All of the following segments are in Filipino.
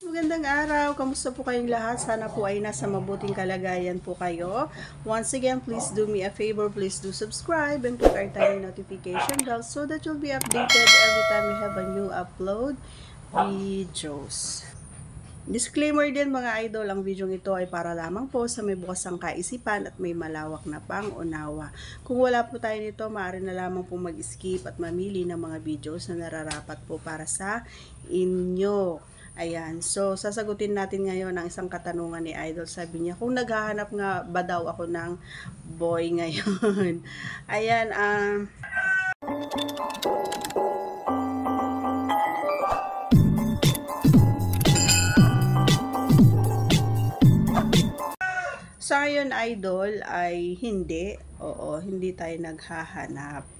Magandang araw, kamusta po kayong lahat? Sana po ay nasa mabuting kalagayan po kayo. Once again, please do me a favor, please do subscribe and click our tiny notification bell so that you'll be updated every time we have a new upload videos. Disclaimer din mga idol, ang video ito ay para lamang po sa may bukas ang kaisipan at may malawak na pang-unawa. Kung wala po tayo nito, maaari na lamang po mag-skip at mamili ng mga videos na nararapat po para sa inyo. Ayan, so sasagutin natin ngayon ang isang katanungan ni Idol. Sabi niya, kung naghahanap nga ba daw ako ng boy ngayon? Ayan, sa ngayon, Idol, ay hindi. Oo, hindi tayo naghahanap.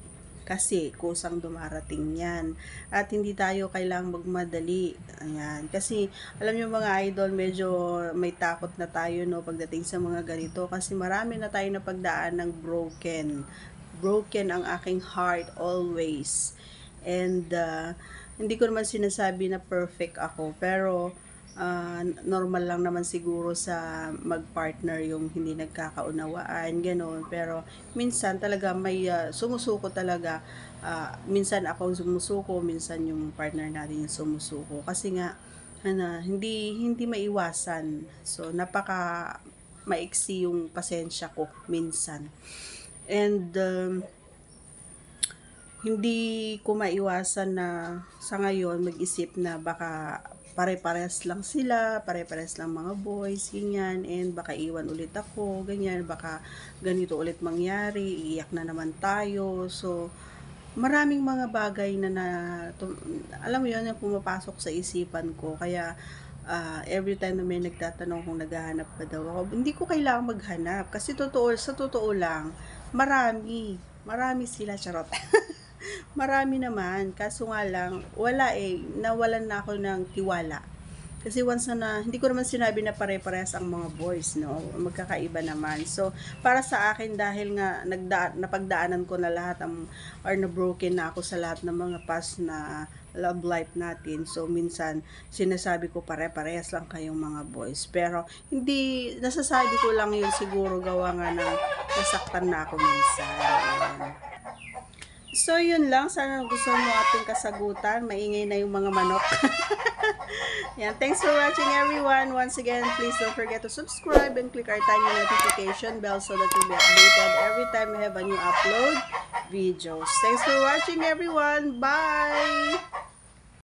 Kasi kusang dumarating yan. At hindi tayo kailangang magmadali. Ayan. Kasi alam nyo mga idol, medyo may takot na tayo no, pagdating sa mga ganito. Kasi marami na tayo na pagdaan ng broken. Broken ang aking heart always. And hindi ko naman sinasabi na perfect ako. Pero normal lang naman siguro sa mag-partner yung hindi nagkakaunawaan, gano'n. Pero minsan talaga may sumusuko talaga. Minsan ako sumusuko, minsan yung partner natin yung sumusuko. Kasi nga, hindi maiwasan. So, napaka maiksi yung pasensya ko minsan. And hindi ko maiwasan na sa ngayon mag-isip na baka pare-pares lang sila, pare-pares lang mga boys, ganyan, and baka iwan ulit ako, ganyan, baka ganito ulit mangyari, iiyak na naman tayo. So, maraming mga bagay alam mo yun, yung pumapasok sa isipan ko, kaya every time na may nagtatanong kung naghahanap pa daw ako, hindi ko kailangang maghanap, kasi sa totoo lang, marami sila, charot. Marami naman, kaso nga lang, wala nawalan na ako ng tiwala. Kasi once hindi ko naman sinabi na pare-parehas ang mga boys, no? Magkakaiba naman. So, para sa akin, dahil nga napagdaanan ko na lahat or na-broken na ako sa lahat ng mga past na love life natin. So, minsan, sinasabi ko pare-parehas lang kayong mga boys. Pero, hindi, nasasabi ko lang yun siguro gawa nga ng nasaktan na ako minsan. So, yun lang. Sana gusto mo ating kasagutan. Maingay na yung mga manok. Yan. Thanks for watching, everyone. Once again, please don't forget to subscribe and click our tiny notification bell so that you'll be updated every time we have a new upload videos. Thanks for watching, everyone. Bye!